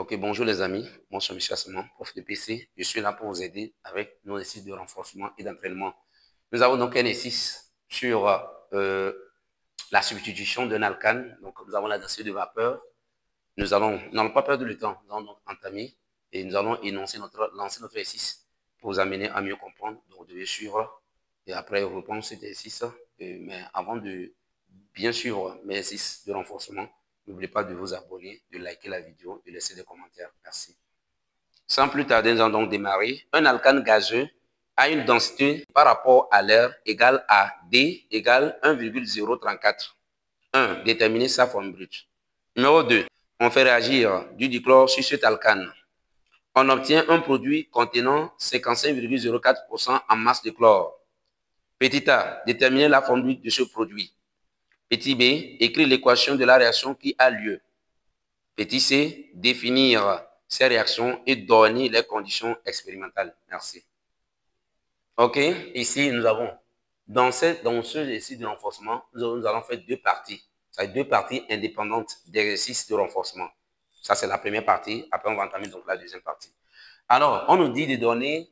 Ok, bonjour les amis, moi je suis Michel Asseman, prof de PC. Je suis là pour vous aider avec nos exercices de renforcement et d'entraînement. Nous avons donc un exercice sur la substitution d'un alcane. Donc nous avons la densité de vapeur. Nous n'allons pas perdre le temps, nous allons donc entamer et nous allons lancer notre exercice pour vous amener à mieux comprendre. Donc vous devez suivre et après reprendre cet exercice. Mais avant de bien suivre mes exercices de renforcement, n'oubliez pas de vous abonner, de liker la vidéo, de laisser des commentaires. Merci. Sans plus tarder, nous allons donc démarrer. Un alcane gazeux a une densité par rapport à l'air égale à D égale 1,034. 1. Déterminer sa forme brute. Numéro 2. On fait réagir du dichlore sur cet alcane. On obtient un produit contenant 55,04% en masse de chlore. Petit a. Déterminer la forme brute de ce produit. Petit b. Écrire l'équation de la réaction qui a lieu. Petit c. Définir ces réactions et donner les conditions expérimentales. Merci. Ok, ici nous avons, dans ce exercice de renforcement, nous allons faire deux parties. Ça deux parties indépendantes d'exercices de renforcement. Ça, c'est la première partie. Après, on va entamer donc la deuxième partie. Alors, on nous dit de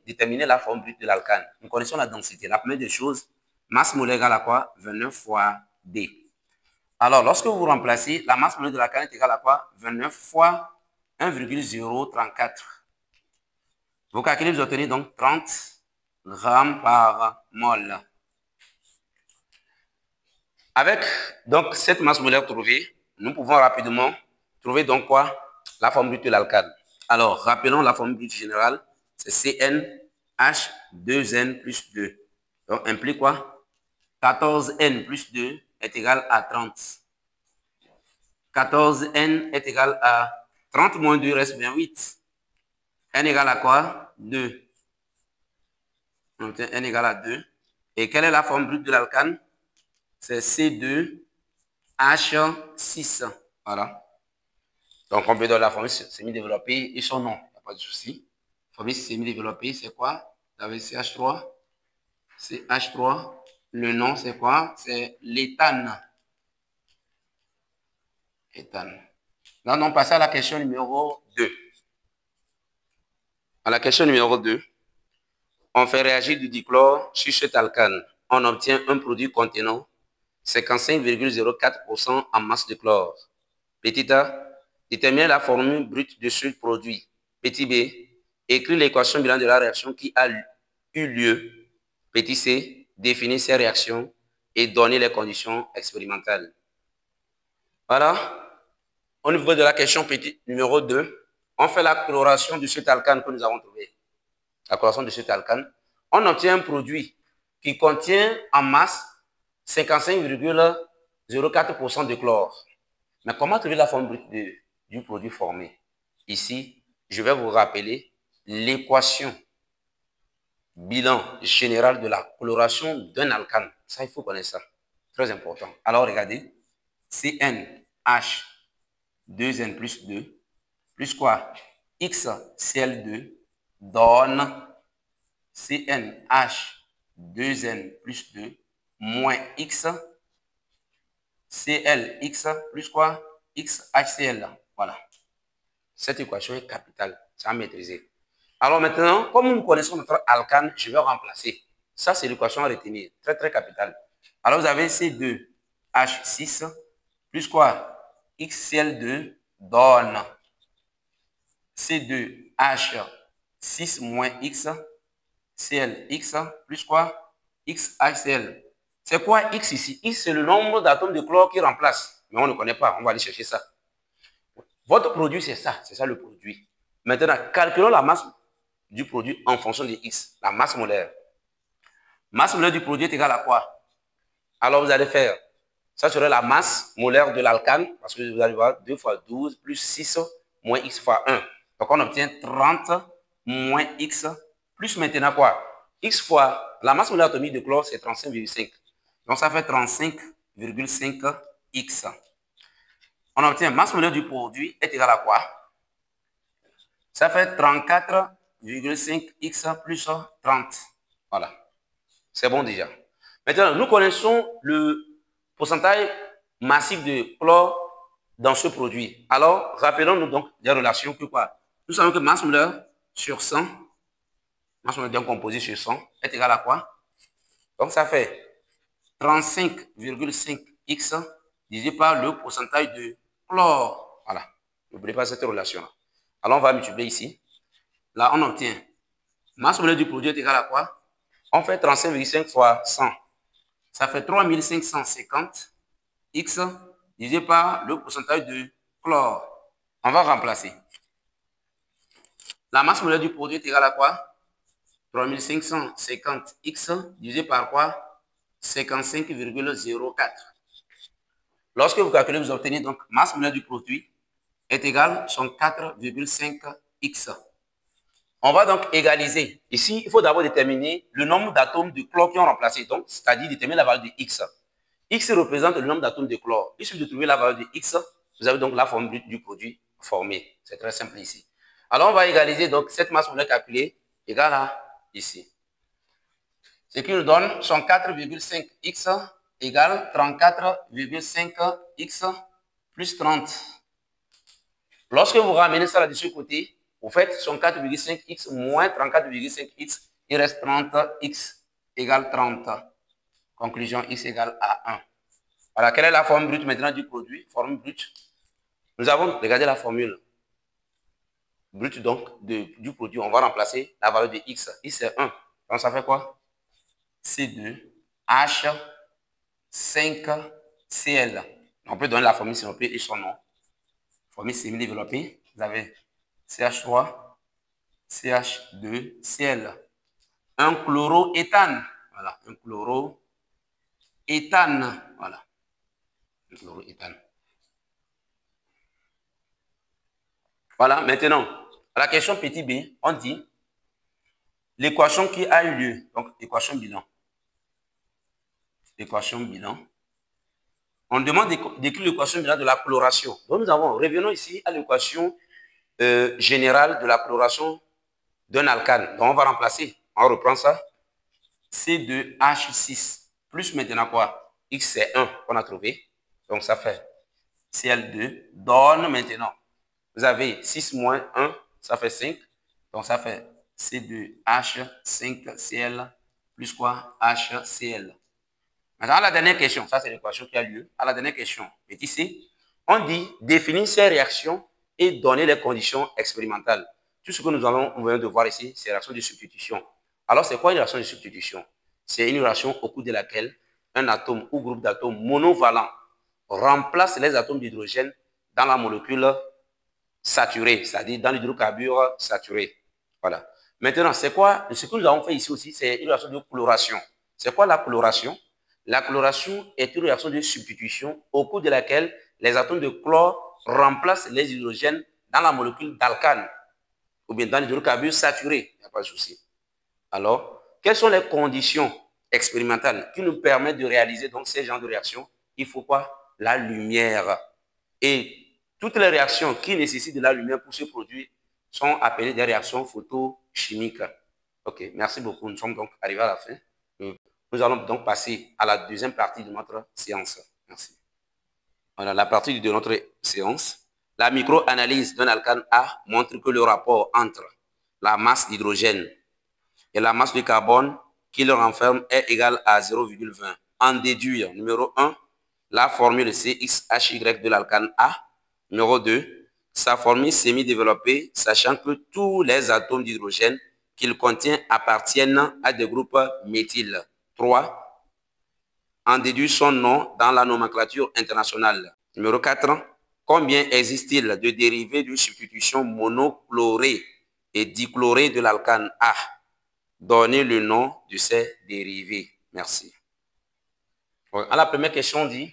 déterminer la forme brute de l'alcane. Nous connaissons la densité. La première des choses, masse molaire égale à quoi? 29 fois D. Alors, lorsque vous remplacez, la masse molaire de l'alcane est égale à quoi? 29 fois 1,034. Vous calculez, vous obtenez donc 30 grammes par mol. Avec donc cette masse molaire trouvée, nous pouvons rapidement trouver donc quoi? La forme brute de l'alcane. Alors, rappelons la forme brute générale, c'est CnH2n plus 2. Donc, implique quoi? 14n plus 2 est égal à 30. 14n est égal à 30 moins 2 reste 28. N égale à quoi? 2. On obtient N égale à 2. Et quelle est la forme brute de l'alcane? C'est C2H6. Voilà. Donc, on peut donner la formule semi-développée et son nom. Il n'y a pas de souci. Formule semi-développée, c'est quoi? Vous avez CH3. CH3. Le nom, c'est quoi? C'est l'éthane. Éthane. Là, on passe à la question numéro 2. À la question numéro 2, on fait réagir du dichlore sur cet alcane. On obtient un produit contenant 55,04% en masse de chlore. Petit a, déterminer la formule brute de ce produit. Petit b, écrire l'équation bilan de la réaction qui a eu lieu. Petit c, définir ces réactions et donner les conditions expérimentales. Voilà. Au niveau de la question petit numéro 2, on fait la coloration de cet alcane que nous avons trouvé. La coloration de cet alcane. On obtient un produit qui contient en masse 55,04% de chlore. Mais comment trouver la forme brute du produit formé? Ici, je vais vous rappeler l'équation bilan général de la coloration d'un alcane. Ça, il faut connaître ça. Très important. Alors, regardez. CnH2n plus 2 plus quoi? XCl2 donne CnH2n plus 2 moins X ClX plus quoi? XHCl. Voilà. Cette équation est capitale. C'est à maîtriser. Alors maintenant, comme nous connaissons notre alcane, je vais remplacer. Ça, c'est l'équation à retenir. Très, très capitale. Alors, vous avez C2H6 plus quoi? XCl2 donne C2H6 moins X ClX plus quoi? XHCl. C'est quoi X ici? X, c'est le nombre d'atomes de chlore qui remplace. Mais on ne connaît pas. On va aller chercher ça. Votre produit, c'est ça. C'est ça le produit. Maintenant, calculons la masse du produit en fonction de X. La masse molaire. Masse molaire du produit est égale à quoi? Alors, vous allez faire. Ça serait la masse molaire de l'alcane. Parce que vous allez voir 2 fois 12 plus 6 moins X fois 1. Donc, on obtient 30 moins X plus maintenant quoi? X fois la masse molaire atomique de chlore, c'est 35,5. Donc, ça fait 35,5 X. On obtient masse molaire du produit est égal à quoi? Ça fait 34,5 X plus 30. Voilà. C'est bon déjà. Maintenant, nous connaissons le pourcentage massif de chlore dans ce produit. Alors, rappelons-nous donc des relations que quoi? Nous savons que masse moléculaire sur 100, masse moléculaire d'un composé sur 100 est égal à quoi? Donc, ça fait 35,5x divisé par le pourcentage de chlore. Voilà. N'oubliez pas cette relation-là. Alors, on va multiplier ici. Là, on obtient masse moléculaire du produit est égal à quoi? On fait 35,5 fois 100. Ça fait 3550 x divisé par le pourcentage de chlore. On va remplacer. La masse moléculaire du produit est égale à quoi? 3550 x divisé par quoi? 55,04. Lorsque vous calculez, vous obtenez donc masse moléculaire du produit est égale à 4,5 x. On va donc égaliser. Ici, il faut d'abord déterminer le nombre d'atomes de chlore qui ont remplacé. Donc, c'est-à-dire déterminer la valeur de x. X représente le nombre d'atomes de chlore. Il suffit de trouver la valeur de X. Vous avez donc la forme du produit formé. C'est très simple ici. Alors, on va égaliser donc cette masse moléculaire calculée égale à ici. Ce qui nous donne son 4,5X égale 34,5X plus 30. Lorsque vous ramenez ça là-dessus côté, vous faites son 4,5X moins 34,5X. Il reste 30X égale 30. Conclusion, X égale à 1. Voilà, quelle est la forme brute maintenant du produit? Forme brute. Nous avons regardé la formule brute donc du produit. On va remplacer la valeur de X. X c'est 1. Donc ça fait quoi? C2H5Cl. On peut donner la formule s'il vous plaît et son nom. Formule semi-développée. Vous avez CH3, CH2Cl. Un chloroéthane. Voilà, un chloroéthane. Voilà. Un chloroéthane. Voilà, maintenant, à la question petit b, on dit l'équation qui a eu lieu, donc équation bilan. Équation bilan. On demande d'écrire l'équation bilan de la chloration. Donc nous avons, revenons ici à l'équation générale de la chloration d'un alcane. Donc on va remplacer, on reprend ça. C2H6 plus maintenant quoi? X c'est 1 qu'on a trouvé. Donc ça fait Cl2 donne maintenant. Vous avez 6 moins 1, ça fait 5. Donc, ça fait C2H5Cl plus quoi? HCl. Maintenant, à la dernière question, ça c'est l'équation qui a lieu. À la dernière question, petit c, on dit définir ces réactions et donner les conditions expérimentales. Tout ce que nous venons de voir ici, c'est réaction de substitution. Alors, c'est quoi une réaction de substitution? C'est une réaction au cours de laquelle un atome ou groupe d'atomes monovalents remplace les atomes d'hydrogène dans la molécule saturé, c'est-à-dire dans l'hydrocarbure saturé. Voilà. Maintenant, c'est quoi? Ce que nous avons fait ici aussi, c'est une réaction de chloration. C'est quoi la chloration? La chloration est une réaction de substitution au cours de laquelle les atomes de chlore remplacent les hydrogènes dans la molécule d'alcane ou bien dans l'hydrocarbure saturé. Il n'y a pas de souci. Alors, quelles sont les conditions expérimentales qui nous permettent de réaliser donc ces genres de réactions? Il faut quoi? La lumière. Et toutes les réactions qui nécessitent de la lumière pour se produire sont appelées des réactions photochimiques. Ok, merci beaucoup. Nous sommes donc arrivés à la fin. Nous allons donc passer à la deuxième partie de notre séance. Merci. Voilà, la partie de notre séance. La micro-analyse d'un alcane A montre que le rapport entre la masse d'hydrogène et la masse de carbone qu'il renferme est égal à 0,20. En déduire, numéro 1, la formule CXHY de l'alcane A. Numéro 2, sa formule semi-développée, sachant que tous les atomes d'hydrogène qu'il contient appartiennent à des groupes méthyl. 3, en déduire son nom dans la nomenclature internationale. Numéro 4, combien existe-t-il de dérivés de substitution monochlorée et dichlorée de l'alcane A? Donnez le nom de ces dérivés. Merci. À la première question, on dit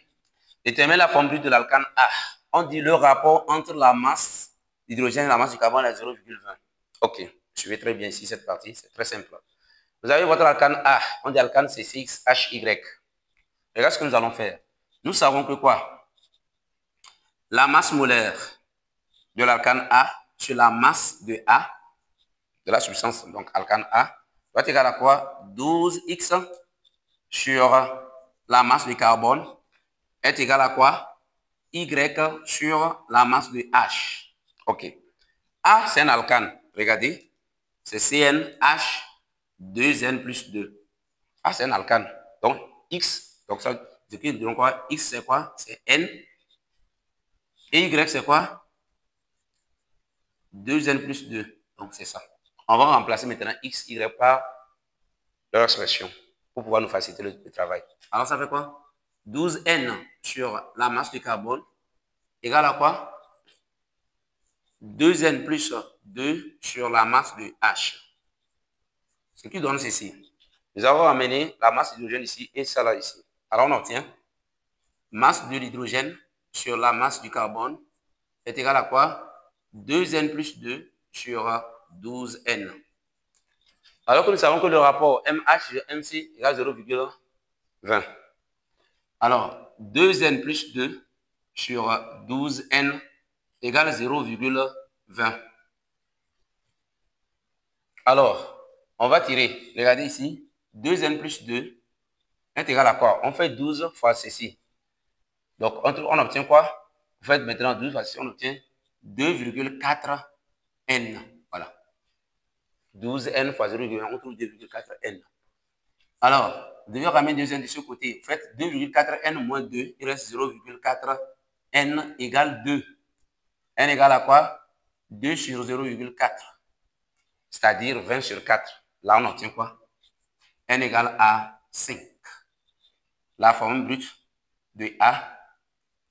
déterminer la formule de l'alcane A. On dit le rapport entre la masse d'hydrogène et la masse du carbone est 0,20. Ok, je vais très bien ici cette partie, c'est très simple. Vous avez votre alcane A, on dit alcane C6Hy. Regarde ce que nous allons faire. Nous savons que quoi? La masse molaire de l'alcane A sur la masse de A, de la substance, donc alcane A, va être égal à quoi? 12x sur la masse de carbone est égal à quoi? Y sur la masse de H. OK. A, c'est un alcane. Regardez. C'est CnH 2n plus 2. A, c'est un alcane. Donc, X, donc ça veut dire quoi? X, c'est quoi? C'est N. Et Y, c'est quoi? 2n plus 2. Donc, c'est ça. On va remplacer maintenant X, Y par leur expression pour pouvoir nous faciliter le travail. Alors, ça fait quoi? 12n sur la masse du carbone égale à quoi? 2n plus 2 sur la masse de H. Ce qui donne ceci. Nous avons amené la masse d'hydrogène ici et ça là ici. Alors, on obtient masse de l'hydrogène sur la masse du carbone est égal à quoi? 2n plus 2 sur 12n. Alors que nous savons que le rapport MH sur MC égale 0,20. Alors, 2n plus 2 sur 12n égale 0,20. Alors, on va tirer. Regardez ici. 2n plus 2 est égal à quoi? On fait 12 fois ceci. Donc, on obtient quoi? Vous faites maintenant 12 fois ceci, on obtient 2,4n. Voilà. 12n fois 0,1, on trouve 2,4n. Alors, vous devez ramener 2n de ce côté. Vous faites 2,4n moins 2, il reste 0,4n égale 2. n égale à quoi? 2 sur 0,4. C'est-à-dire 20 sur 4. Là, on obtient quoi? n égale à 5. La formule brute de A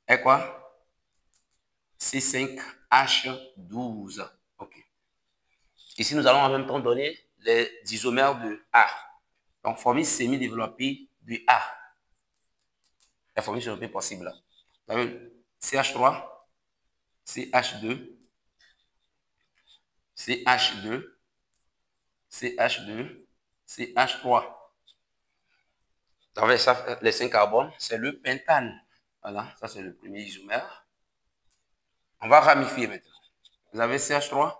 est quoi? C5H12. OK. Ici, nous allons en même temps donner les isomères de A. Donc, formule semi-développée de A. La formule développée possible. CH3, CH2, CH2, CH2, CH3. Avec ça, les 5 carbones, c'est le pentane. Voilà, ça c'est le premier isomère. On va ramifier maintenant. Vous avez CH3,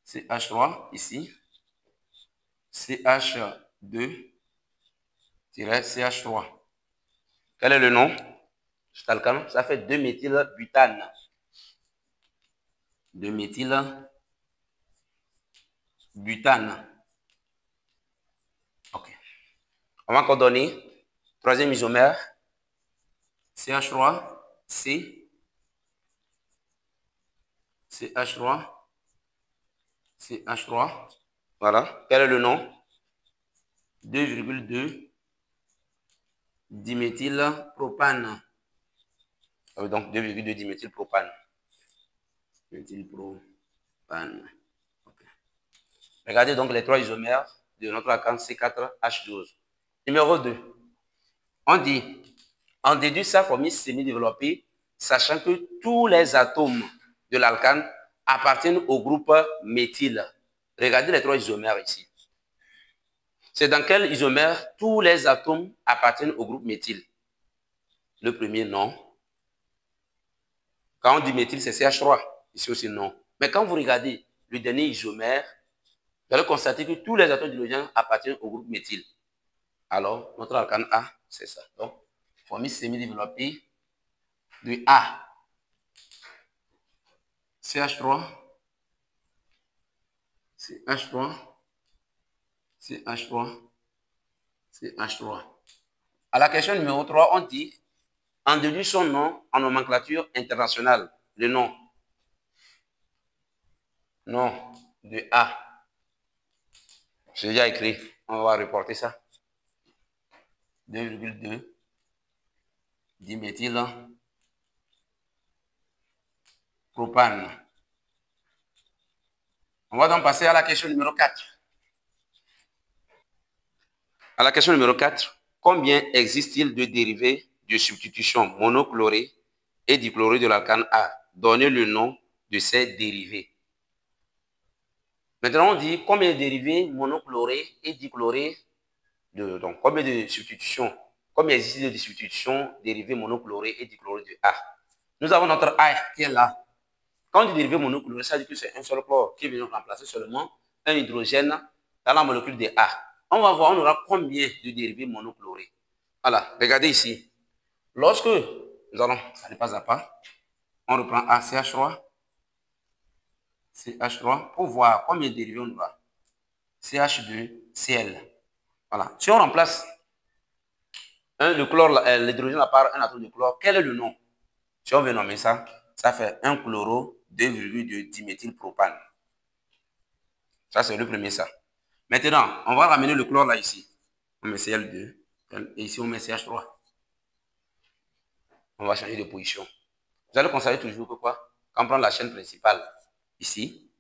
CH3 ici, CH2, CH3. Quel est le nom? Cet alcane, ça fait 2-méthylbutane. 2-méthylbutane. OK. On va encore donner troisième isomère. CH3, C, CH3, CH3. Voilà. Quel est le nom? 2,2 diméthylpropane. Donc 2,2 diméthylpropane. Méthylpropane. Okay. Regardez donc les trois isomères de notre alcane C4H12. Numéro 2. On déduit sa formule semi-développée, sachant que tous les atomes de l'alcane appartiennent au groupe méthyle. Regardez les trois isomères ici. C'est dans quel isomère tous les atomes appartiennent au groupe méthyle? Le premier, non. Quand on dit méthyle, c'est CH3. Ici aussi, non. Mais quand vous regardez le dernier isomère, vous allez constater que tous les atomes d'hydrogène appartiennent au groupe méthyle. Alors, notre alcane A, c'est ça. Donc, formule semi-développée de A. CH3, CH3, CH3, CH3. À la question numéro 3, on dit, en déduit son nom en nomenclature internationale. Le nom de A. J'ai déjà écrit. On va reporter ça. 2,2 diméthylpropane. On va donc passer à la question numéro 4. À la question numéro 4, combien existe-t-il de dérivés de substitution monochlorés et dichlorés de l'alcane A? Donnez le nom de ces dérivés. Maintenant, on dit combien de dérivés monochlorés et dichlorés donc combien de substitutions, combien existe-t-il de substitutions dérivés monochlorés et dichlorés de A? Nous avons notre A qui est là. Quand on dit dérivé monochloré, ça veut dire que c'est un seul chlore qui vient remplacer seulement un hydrogène dans la molécule de A. On va voir, on aura combien de dérivés monochlorés. Voilà, regardez ici. Lorsque nous allons aller pas à pas, on reprend ACH3, CH3 pour voir combien de dérivés on aura. CH2, Cl. Voilà. Si on remplace le chlore, l'hydrogène par un atome de chlore, quel est le nom? Si on veut nommer ça, ça fait 1 chloro 2,2 diméthylpropane. Ça, c'est le premier ça. Maintenant, on va ramener le chlore là ici. On met Cl2 et ici on met CH3. On va changer de position. Vous allez constater toujours que quoi? Quand on prend la chaîne principale ici,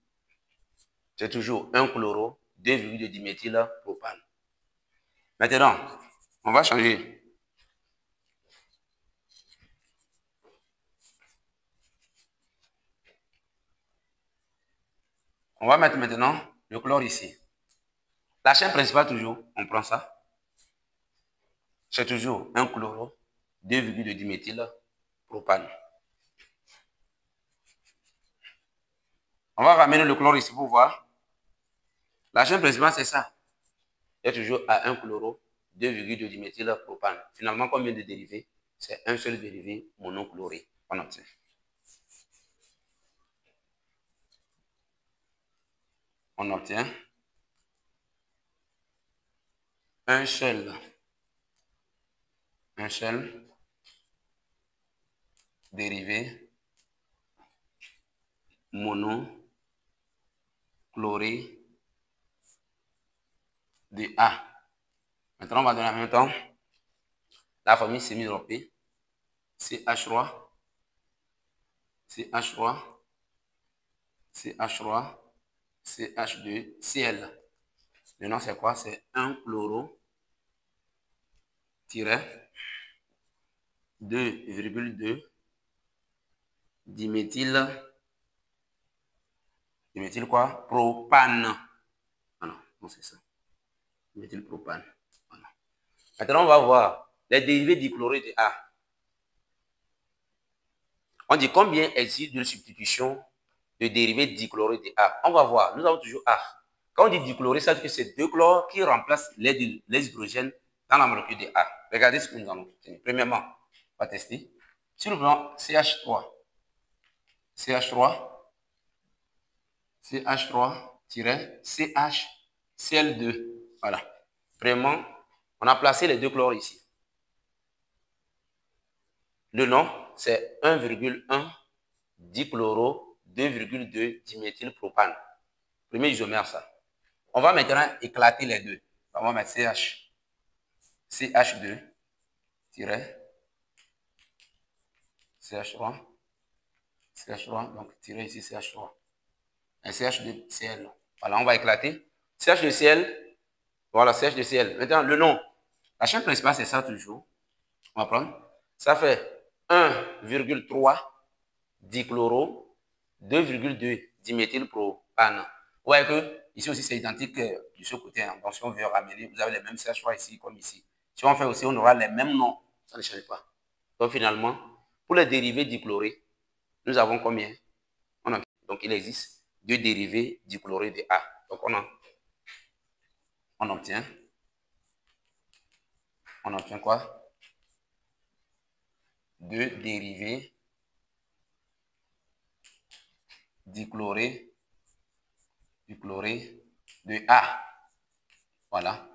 c'est toujours 1 chloro 2,2 diméthylpropane. Maintenant, on va changer. On va mettre maintenant le chlore ici. La chaîne principale toujours, on prend ça. C'est toujours 1 chloro 2,2 diméthylpropane. On va ramener le chlore ici pour voir. La chaîne principale, c'est ça. C'est toujours à 1 chloro 2,2 diméthylpropane. Finalement, combien de dérivés? C'est un seul dérivé monochloré. On obtient. On obtient un seul dérivé monochloré de A. Maintenant, on va donner en même temps la formule semi-dropée. CH3, CH3, CH3, CH2, Cl. Le nom, c'est quoi? C'est 1 chloro 2,2 diméthyl quoi? Propane. Voilà, non, c'est ça. Diméthylpropane. Voilà. Maintenant, on va voir les dérivés dichlorés de A. On dit combien existe de substitution de dérivés dichlorés de A. On va voir, nous avons toujours A. Quand on dit dichloré, ça veut dire que c'est deux chlores qui remplacent les hydrogènes dans la molécule de A. Regardez ce que nous allons obtenir. Premièrement, on va tester. Si nous prenons CH3, CH3-CH, Cl2. Voilà. Vraiment, on a placé les deux chlores ici. Le nom, c'est 1,1 dichloro 2,2 diméthylpropane. Premier isomère, ça. On va maintenant éclater les deux. On va mettre CH, CH2, CH3, CH3, donc tirer ici CH3. Un CH2Cl. Voilà, on va éclater. CH2Cl, voilà, CH2Cl. Maintenant, le nom. La chaîne principale, c'est ça toujours. On va prendre. Ça fait 1,3 dichloro 2,2 diméthylpropane. Vous voyez que ici aussi c'est identique de ce côté. Hein. Donc si on veut ramener, vous avez les mêmes CH3 ici comme ici. Si on fait aussi, on aura les mêmes noms. Ça ne change pas. Donc finalement, pour les dérivés dichlorés, nous avons combien? Donc il existe deux dérivés dichlorés de A. Donc on obtient quoi? Deux dérivés dichlorés de A. Voilà.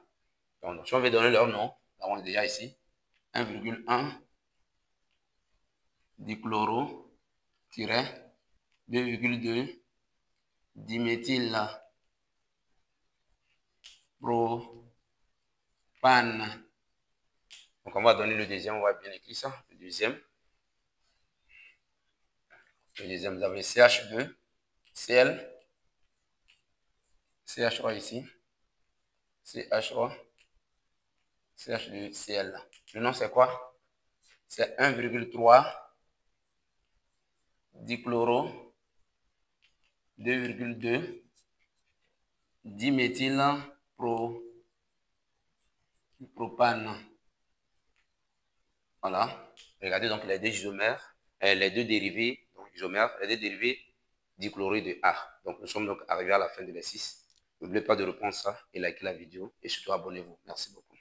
Donc, si on veut donner leur nom, nous avons déjà ici 1,1 dichloro 2,2 diméthylpropane. Donc, on va donner le deuxième, on va bien écrire ça. Le deuxième, vous avez CH2, Cl, CH3 ici, CH3, CH2, Cl. Le nom, c'est quoi? C'est 1,3 dichloro 2,2 diméthylpropane. Voilà. Regardez donc les deux isomères, les deux dérivés, donc isomères, les deux dérivés dichlorés de A. Donc nous sommes donc arrivés à la fin de l'exercice. N'oubliez pas de reprendre ça et liker la vidéo et surtout abonnez-vous. Merci beaucoup.